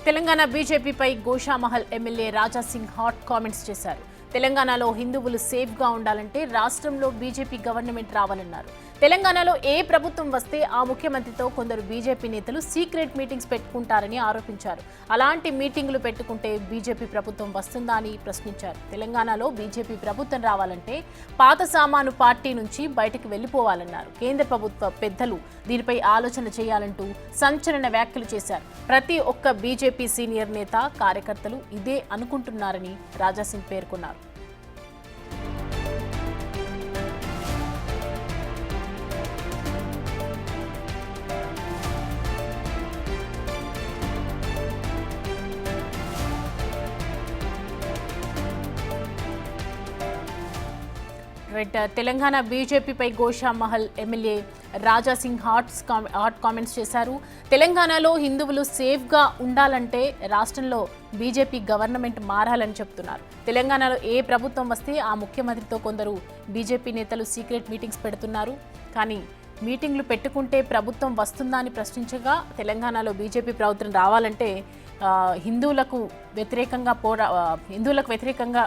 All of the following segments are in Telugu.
తెలంగాణ బీజేపీపై Goshamahal MLA Raja Singh hot comments చేశారు. తెలంగాణలో హిందువులు సేఫ్గా ఉండాలంటే రాష్ట్రంలో బీజేపీ గవర్నమెంట్ రావాలన్నారు. తెలంగాణలో ఏ ప్రభుత్వం వస్తే ఆ ముఖ్యమంత్రితో కొందరు బీజేపీ నేతలు సీక్రెట్ మీటింగ్స్ పెట్టుకుంటారని ఆరోపించారు. అలాంటి మీటింగులు పెట్టుకుంటే బీజేపీ ప్రభుత్వం వస్తుందా అని ప్రశ్నించారు. తెలంగాణలో బీజేపీ ప్రభుత్వం రావాలంటే పాత సామాను పార్టీ నుంచి బయటకు వెళ్లిపోవాలన్నారు. కేంద్ర ప్రభుత్వ పెద్దలు దీనిపై ఆలోచన చేయాలంటూ సంచలన వ్యాఖ్యలు చేశారు. ప్రతి ఒక్క బీజేపీ సీనియర్ నేత కార్యకర్తలు ఇదే అనుకుంటున్నారని రాజాసింగ్ పేర్కొన్నారు. తెలంగాణ బీజేపీపై Goshamahal MLA Raja Singh hot comments చేశారు. తెలంగాణలో హిందువులు సేఫ్గా ఉండాలంటే రాష్ట్రంలో బీజేపీ గవర్నమెంట్ మారాలని చెప్తున్నారు. తెలంగాణలో ఏ ప్రభుత్వం వస్తే ఆ ముఖ్యమంత్రితో కొందరు బీజేపీ నేతలు సీక్రెట్ మీటింగ్స్ పెడుతున్నారు. కానీ మీటింగ్లు పెట్టుకుంటే ప్రభుత్వం వస్తుందా అని ప్రశ్నించగా తెలంగాణలో బీజేపీ ప్రభుత్వం రావాలంటే హిందువులకు వ్యతిరేకంగా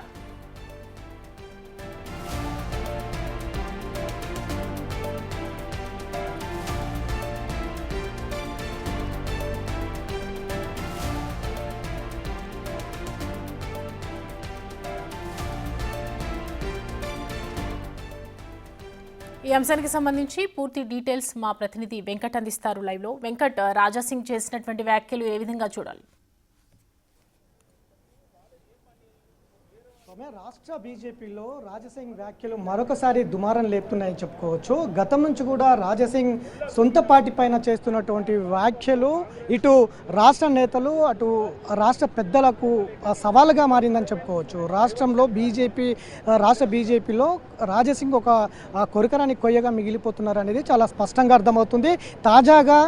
ఈ అంశానికి సంబంధించి పూర్తి డీటెయిల్స్ మా ప్రతినిధి వెంకట్ అందిస్తారు లైవ్లో. వెంకట్, రాజాసింగ్ చేసినటువంటి వ్యాఖ్యలు ఏ విధంగా చూడాలి? రాష్ట్ర బీజేపీలో రాజాసింగ్ వ్యాఖ్యలు మరొకసారి దుమారం లేపుతున్నాయని చెప్పుకోవచ్చు. గతం నుంచి కూడా రాజాసింగ్ సొంత పార్టీ పైన చేస్తున్నటువంటి వ్యాఖ్యలు ఇటు రాష్ట్ర నేతలు అటు రాష్ట్ర పెద్దలకు సవాలుగా మారిందని చెప్పుకోవచ్చు. రాష్ట్రంలో రాష్ట్ర బీజేపీలో రాజాసింగ్ ఒక కొరకరాని కొయ్యగా మిగిలిపోతున్నారు అనేది చాలా స్పష్టంగా అర్థమవుతుంది. తాజాగా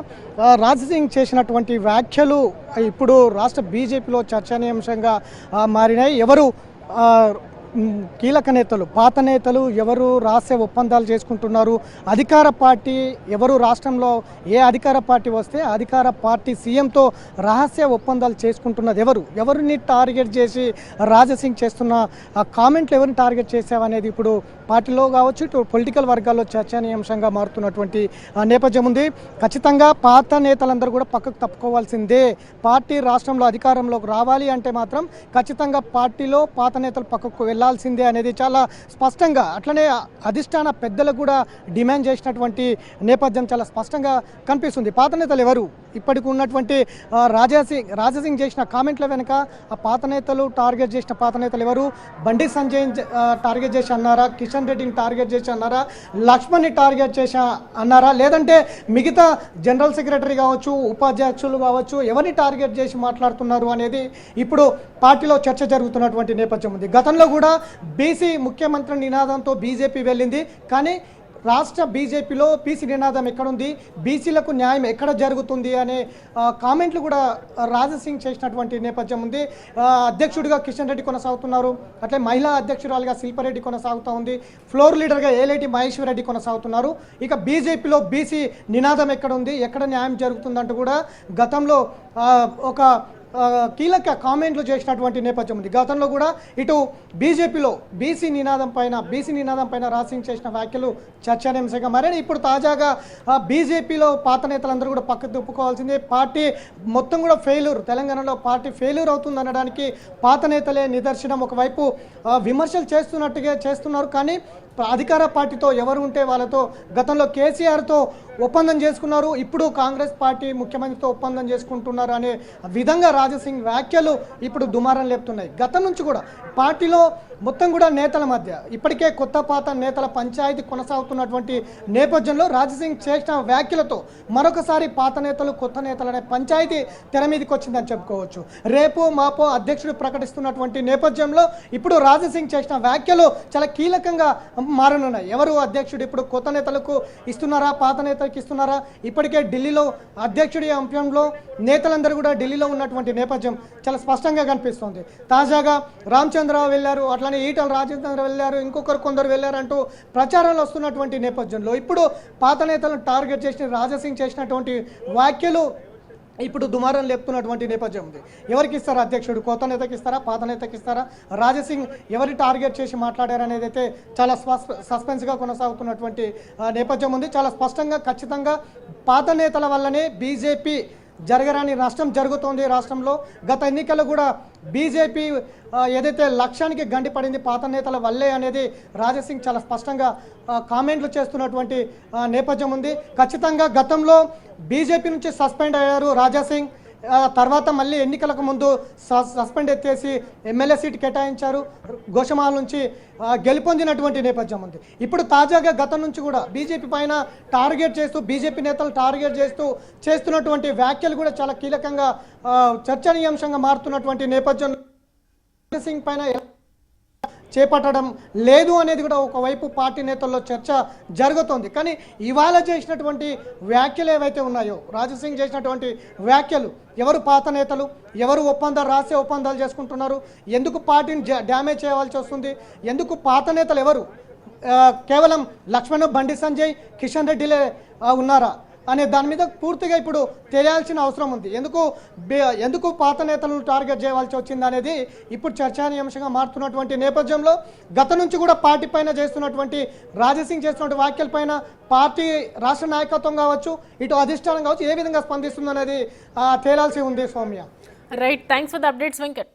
రాజాసింగ్ చేసినటువంటి వ్యాఖ్యలు ఇప్పుడు రాష్ట్ర బీజేపీలో చర్చనీయాంశంగా మారినాయి. ఎవరు కీలక నేతలు, పాత నేతలు ఎవరు రహస్య ఒప్పందాలు చేసుకుంటున్నారు, అధికార పార్టీ ఎవరు, రాష్ట్రంలో ఏ అధికార పార్టీ వస్తే అధికార పార్టీ సీఎంతో రహస్య ఒప్పందాలు చేసుకుంటున్నది ఎవరిని టార్గెట్ చేసి రాజాసింగ్ చేస్తున్న కామెంట్లు ఎవరిని టార్గెట్ చేసావనేది ఇప్పుడు పార్టీలో కావచ్చు ఇటు పొలిటికల్ వర్గాల్లో చర్చనీయాంశంగా మారుతున్నటువంటి నేపథ్యం ఉంది. ఖచ్చితంగా పాత నేతలందరూ కూడా పక్కకు తప్పుకోవాల్సిందే. పార్టీ రాష్ట్రంలో అధికారంలోకి రావాలి అంటే మాత్రం ఖచ్చితంగా పార్టీలో పాత నేతలు పక్కకు వెళ్లాల్సిందే అనేది చాలా స్పష్టంగా, అట్లనే అధిష్టాన పెద్దలకు కూడా డిమాండ్ చేసినటువంటి నేపథ్యం చాలా స్పష్టంగా కనిపిస్తుంది. పాత నేతలు ఎవరు, ఇప్పటికి ఉన్నటువంటి రాజాసింగ్ చేసిన కామెంట్ల వెనుక ఆ పాత నేతలు టార్గెట్ చేసిన పాత నేతలు ఎవరు, బండి సంజయ్ టార్గెట్ చేసి అన్నారా, కిషన్ రెడ్డిని టార్గెట్ చేసి అన్నారా, లక్ష్మణ్ని టార్గెట్ చేసి అన్నారా, లేదంటే మిగతా జనరల్ సెక్రటరీ కావచ్చు ఉపాధ్యక్షులు కావచ్చు ఎవరిని టార్గెట్ చేసి మాట్లాడుతున్నారు అనేది ఇప్పుడు పార్టీలో చర్చ జరుగుతున్నటువంటి నేపథ్యం ఉంది. గతంలో కూడా బీసీ ముఖ్యమంత్రి నినాదంతో బీజేపీ వెళ్ళింది. కానీ రాష్ట్ర బీజేపీలో బీసీ నినాదం ఎక్కడుంది, బీసీలకు న్యాయం ఎక్కడ జరుగుతుంది అనే కామెంట్లు కూడా రాజాసింగ్ చేసినటువంటి నేపథ్యం ఉంది. అధ్యక్షుడిగా కిషన్ రెడ్డి కొనసాగుతున్నారు, అట్లే మహిళా అధ్యక్షురాలుగా శిల్పారెడ్డి కొనసాగుతూ ఉంది, ఫ్లోర్ లీడర్గా ఏలేటి మహేశ్వర్ రెడ్డి కొనసాగుతున్నారు. ఇక బీజేపీలో బీసీ నినాదం ఎక్కడుంది, ఎక్కడ న్యాయం జరుగుతుందంటూ కూడా గతంలో ఒక కీలక కామెంట్లు చేసినటువంటి నేపథ్యం ఉంది. గతంలో కూడా ఇటు బీజేపీలో బీసీ నినాదం పైన రాజాసింగ్ చేసిన వ్యాఖ్యలు చర్చనీయాంశంగా మారాయి. ఇప్పుడు తాజాగా బీజేపీలో పాత నేతలందరూ కూడా పక్కకు తిప్పుకోవాల్సిందే. పార్టీ మొత్తం కూడా తెలంగాణలో పార్టీ ఫెయిల్యూర్ అవుతుంది అనడానికి పాత నేతలే నిదర్శనం. ఒకవైపు విమర్శలు చేస్తున్నారు, కానీ అధికార పార్టీతో ఎవరు ఉంటే వాళ్ళతో గతంలో కేసీఆర్తో ఒప్పందం చేసుకున్నారు, ఇప్పుడు కాంగ్రెస్ పార్టీ ముఖ్యమంత్రితో ఒప్పందం చేసుకుంటున్నారు అనే విధంగా రాజాసింగ్ వ్యాఖ్యలు ఇప్పుడు దుమారం లేపుతున్నాయి. గతం నుంచి కూడా పార్టీలో మొత్తం కూడా నేతల మధ్య ఇప్పటికే కొత్త పాత నేతల పంచాయతీ కొనసాగుతున్నటువంటి నేపథ్యంలో రాజాసింగ్ చేసిన వ్యాఖ్యలతో మరొకసారి పాత నేతలు కొత్త నేతలు అనే పంచాయతీ తెర మీదకి వచ్చిందని చెప్పుకోవచ్చు. రేపు మాపో అధ్యక్షుడు ప్రకటిస్తున్నటువంటి నేపథ్యంలో ఇప్పుడు రాజాసింగ్ చేసిన వ్యాఖ్యలు చాలా కీలకంగా మారనున్నాయి. ఎవరు అధ్యక్షుడు, ఇప్పుడు కొత్త నేతలకు ఇస్తున్నారా, పాత నేతలకు ఇస్తున్నారా? ఇప్పటికే ఢిల్లీలో అధ్యక్షుడి అంశంలో నేతలందరూ కూడా ఢిల్లీలో ఉన్నటువంటి నేపథ్యం చాలా స్పష్టంగా కనిపిస్తోంది. తాజాగా రామచంద్రరావు వెళ్ళారు, అట్లానే ఈటల రాజేంద్ర వెళ్ళారు, కొందరు వెళ్ళారంటూ ప్రచారాలు వస్తున్నటువంటి నేపథ్యంలో ఇప్పుడు పాత నేతలను టార్గెట్ చేసి రాజాసింగ్ చేసినటువంటి వ్యాఖ్యలు ఇప్పుడు దుమారం లేపుతున్నటువంటి నేపథ్యం ఉంది. ఎవరికి ఇస్తారా అధ్యక్షుడు? కొత్త నేతకి ఇస్తారా, పాత నేతకి ఇస్తారా? రాజాసింగ్ ఎవరి టార్గెట్ చేసి మాట్లాడారు అనేది అయితే చాలా సస్పెన్స్గా కొనసాగుతున్నటువంటి నేపథ్యం ఉంది. చాలా స్పష్టంగా ఖచ్చితంగా పాత నేతల వల్లనే బీజేపీ జరగరాని నష్టం జరుగుతోంది రాష్ట్రంలో. గత ఎన్నికల్లో కూడా బీజేపీ ఏదైతే లక్ష్యానికి గండిపడింది పాత నేతల వల్లే అనేది రాజాసింగ్ చాలా స్పష్టంగా కామెంట్లు చేస్తున్నటువంటి నేపథ్యం ఉంది. ఖచ్చితంగా గతంలో బీజేపీ నుంచి సస్పెండ్ అయ్యారు రాజాసింగ్. తర్వాత మళ్ళీ ఎన్నికలకు ముందు సస్పెండ్ ఎత్తేసి ఎమ్మెల్యే సీట్ కేటాయించారు. గోషమాల నుంచి గెలుపొందినటువంటి నేపథ్యం ఉంది. ఇప్పుడు తాజాగా గతం నుంచి కూడా బీజేపీ పైన టార్గెట్ చేస్తూ, బీజేపీ నేతలు టార్గెట్ చేస్తూ చేస్తున్నటువంటి వ్యాఖ్యలు కూడా చాలా కీలకంగా చర్చనీయాంశంగా మారుతున్నటువంటి నేపథ్యం. సింగ్ పైన చేపట్టడం లేదు అనేది కూడా ఒకవైపు పార్టీ నేతల్లో చర్చ జరుగుతోంది. కానీ ఇవాళ చేసినటువంటి వ్యాఖ్యలు ఏవైతే ఉన్నాయో, రాజాసింగ్ చేసినటువంటి వ్యాఖ్యలు, ఎవరు పాత నేతలు, ఎవరు రాసే ఒప్పందాలు చేసుకుంటున్నారు, ఎందుకు పార్టీని డ్యామేజ్ చేయవలసి వస్తుంది, ఎందుకు పాత నేతలు ఎవరు, కేవలం లక్ష్మణ్, బండి సంజయ్, కిషన్ రెడ్డిలే ఉన్నారా అనే దాని మీద పూర్తిగా ఇప్పుడు తెలియాల్సిన అవసరం ఉంది. ఎందుకు పాత నేతలను టార్గెట్ చేయవలసి వచ్చింది అనేది ఇప్పుడు చర్చనీయాంశంగా మారుతున్నటువంటి నేపథ్యంలో గత నుంచి కూడా పార్టీ పైన చేస్తున్నటువంటి రాజాసింగ్ చేస్తున్నటువంటి వ్యాఖ్యలపైన పార్టీ రాష్ట్ర నాయకత్వం కావచ్చు, ఇటు అధిష్టానం కావచ్చు, ఏ విధంగా స్పందిస్తుంది అనేది తేలాల్సి ఉంది. Soumya, right, thanks for the updates Venkat.